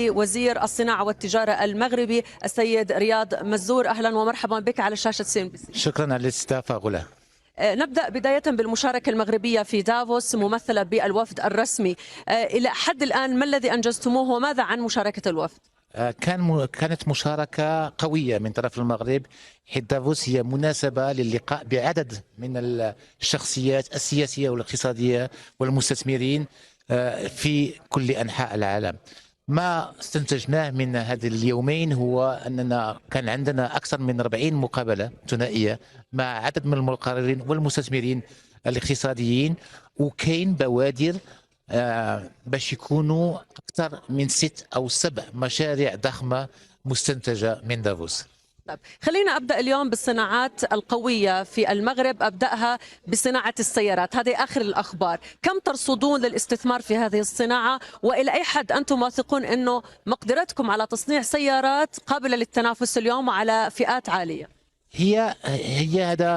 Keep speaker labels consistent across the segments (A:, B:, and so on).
A: وزير الصناعة والتجارة المغربي السيد رياض مزور. أهلا ومرحبا بك على شاشة CNBC.
B: شكرا على الاستضافة غلا.
A: نبدأ بداية بالمشاركة المغربية في دافوس ممثلة بالوفد الرسمي. إلى حد الآن ما الذي أنجزتموه وماذا عن مشاركة الوفد؟
B: كانت مشاركة قوية من طرف المغرب، حيث دافوس هي مناسبة للقاء بعدد من الشخصيات السياسية والاقتصادية والمستثمرين في كل أنحاء العالم. ما استنتجناه من هذه اليومين هو أننا كان عندنا أكثر من 40 مقابلة ثنائية مع عدد من المقررين والمستثمرين الاقتصاديين، وكاين بوادر باش يكونوا أكثر من 6 أو 7 مشاريع ضخمة مستنتجة من دافوس.
A: طيب خلينا أبدأ اليوم بالصناعات القوية في المغرب، أبدأها بصناعة السيارات، هذه آخر الأخبار. كم ترصدون للاستثمار في هذه الصناعة وإلى أي حد أنتم واثقون أنه مقدرتكم على تصنيع سيارات قابلة للتنافس اليوم على فئات عالية؟
B: هي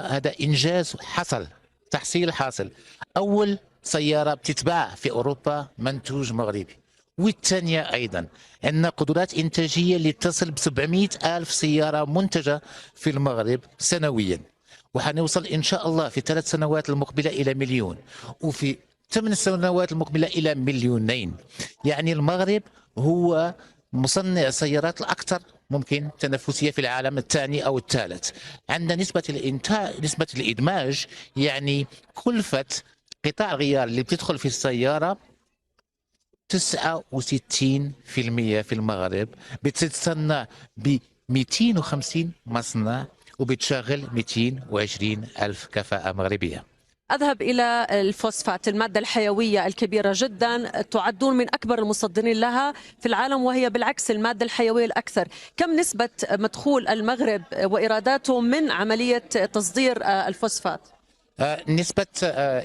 B: هذا إنجاز حصل، تحصيل حاصل. أول سيارة بتتباع في أوروبا منتوج مغربي، والثانية أيضا عندنا قدرات إنتاجية اللي تصل ب 700 ألف سيارة منتجة في المغرب سنويا، وحنوصل إن شاء الله في 3 سنوات المقبلة إلى مليون، وفي 8 سنوات المقبلة إلى مليونين. يعني المغرب هو مصنع السيارات الأكثر ممكن تنافسية في العالم، الثاني أو الثالث. عندنا نسبة الإنتاج، نسبة الإدماج، يعني كلفة قطع الغيار اللي بتدخل في السيارة 69% في المغرب بتتصنع ب 250 مصنع وبتشغل 220 ألف كفاءة مغربية.
A: أذهب إلى الفوسفات، المادة الحيوية الكبيرة جدا، تعدون من أكبر المصدرين لها في العالم، وهي بالعكس المادة الحيوية الأكثر. كم نسبة مدخول المغرب وإيراداته من عملية تصدير الفوسفات؟
B: نسبة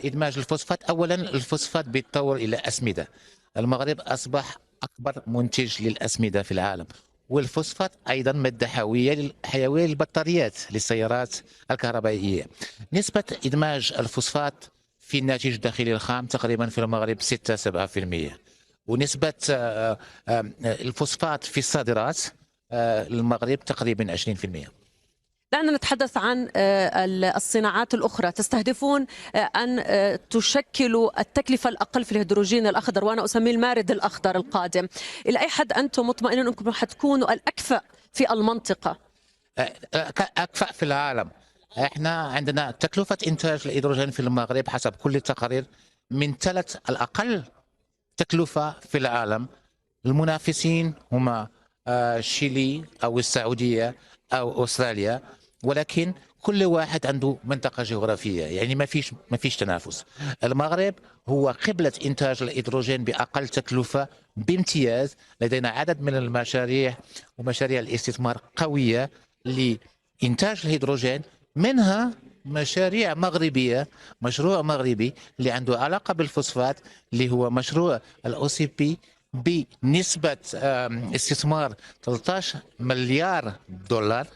B: إدماج الفوسفات، أولا الفوسفات بيتطور إلى أسمدة. المغرب أصبح أكبر منتج للأسمدة في العالم، والفوسفات أيضا مادة حيوية للبطاريات للسيارات الكهربائية. نسبة إدماج الفوسفات في الناتج الداخلي الخام تقريبا في المغرب 6-7%، ونسبة الفوسفات في الصادرات المغرب تقريبا 20%.
A: دعنا نتحدث عن الصناعات الأخرى. تستهدفون أن تشكلوا التكلفة الأقل في الهيدروجين الأخضر، وأنا أسميه المارد الأخضر القادم. إلى أي حد أنتم مطمئنين أنكم حتكونوا الأكفأ في المنطقة؟
B: أكفأ في العالم. احنا عندنا تكلفة إنتاج الهيدروجين في المغرب حسب كل التقارير من 3 الأقل تكلفة في العالم. المنافسين هما شيلي أو السعودية أو أستراليا، ولكن كل واحد عنده منطقة جغرافية، يعني ما فيش تنافس. المغرب هو قبلة إنتاج الهيدروجين بأقل تكلفة بامتياز. لدينا عدد من المشاريع ومشاريع الاستثمار قوية لإنتاج الهيدروجين، منها مشاريع مغربية. مشروع مغربي اللي عنده علاقة بالفوسفات اللي هو مشروع الOCP بنسبة استثمار 13 مليار دولار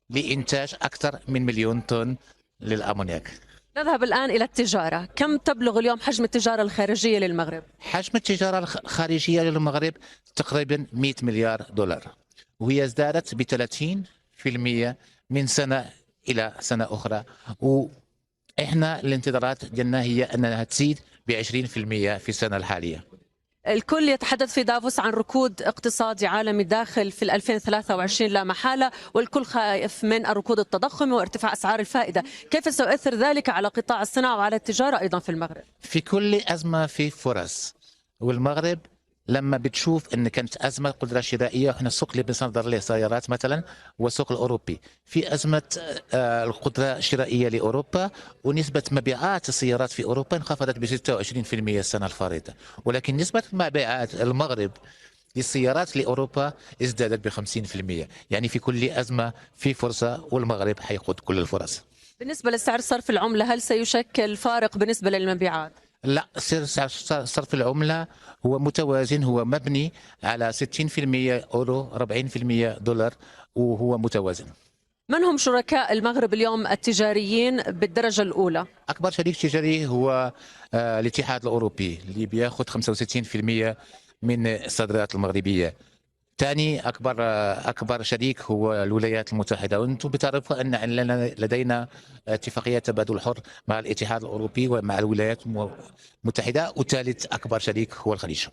B: لإنتاج أكثر من مليون طن للأمونياك.
A: نذهب الآن إلى التجارة. كم تبلغ اليوم حجم التجارة الخارجية للمغرب؟
B: حجم التجارة الخارجية للمغرب تقريبا 100 مليار دولار، وهي ازدادت ب 30% من سنة إلى سنة أخرى، وإحنا الانتظارات ديالنا هي أنها تزيد ب 20% في السنة الحالية.
A: الكل يتحدث في دافوس عن ركود اقتصادي عالمي داخل في 2023 لا محالة، والكل خائف من الركود التضخمي وارتفاع أسعار الفائدة. كيف سيؤثر ذلك على قطاع الصناعة وعلى التجارة أيضا في المغرب؟
B: في كل أزمة في فرص، والمغرب لما بتشوف ان كانت ازمه قدره شرائيه، احنا السوق اللي بنصدر له سيارات مثلا هو السوق الاوروبي، في ازمه القدره الشرائيه لاوروبا، ونسبه مبيعات السيارات في اوروبا انخفضت ب 26% السنه الفارطه، ولكن نسبه مبيعات المغرب للسيارات لاوروبا ازدادت ب 50%. يعني في كل ازمه في فرصه، والمغرب حيقود كل الفرص.
A: بالنسبة لسعر صرف العملة، هل سيشكل فارق بالنسبة للمبيعات؟
B: لا، سعر صرف العملة هو متوازن، هو مبني على 60% أورو 40% دولار، وهو متوازن.
A: من هم شركاء المغرب اليوم التجاريين بالدرجة الأولى؟
B: أكبر شريك تجاري هو الاتحاد الأوروبي اللي بياخذ 65% من الصادرات المغربية. ثاني أكبر شريك هو الولايات المتحدة، وأنتم بتعرفوا أن لدينا اتفاقية تبادل حر مع الاتحاد الأوروبي ومع الولايات المتحدة، وثالث أكبر شريك هو الخليج.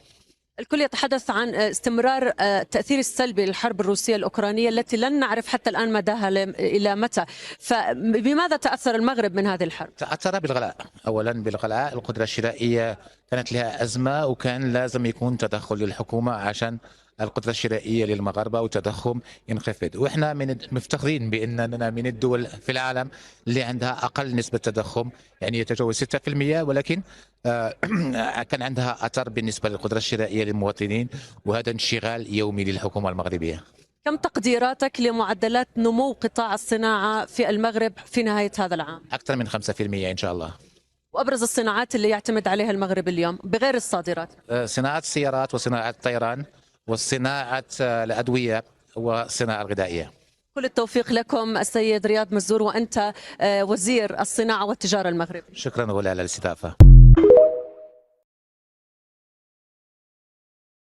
A: الكل يتحدث عن استمرار التأثير السلبي للحرب الروسية الأوكرانية التي لن نعرف حتى الآن مداها إلى متى، فبماذا تأثر المغرب من هذه الحرب؟
B: تأثر بالغلاء، أولا بالغلاء. القدرة الشرائية كانت لها أزمة، وكان لازم يكون تدخل للحكومة عشان القدرة الشرائية للمغاربة والتضخم ينخفض. وإحنا مفتخرين بأننا من الدول في العالم اللي عندها أقل نسبة تضخم، يعني يتجاوز 6%، ولكن كان عندها أثر بالنسبة للقدرة الشرائية للمواطنين، وهذا انشغال يومي للحكومة المغربية.
A: كم تقديراتك لمعدلات نمو قطاع الصناعة في المغرب في نهاية هذا العام؟
B: أكثر من 5% إن شاء الله.
A: وأبرز الصناعات اللي يعتمد عليها المغرب اليوم بغير الصادرات؟
B: صناعة السيارات وصناعة الطيران وصناعة الأدوية والصناعة الغذائية.
A: كل التوفيق لكم السيد رياض مزدور، وأنت وزير الصناعة والتجارة المغربي.
B: شكرا غلا على الاستضافة.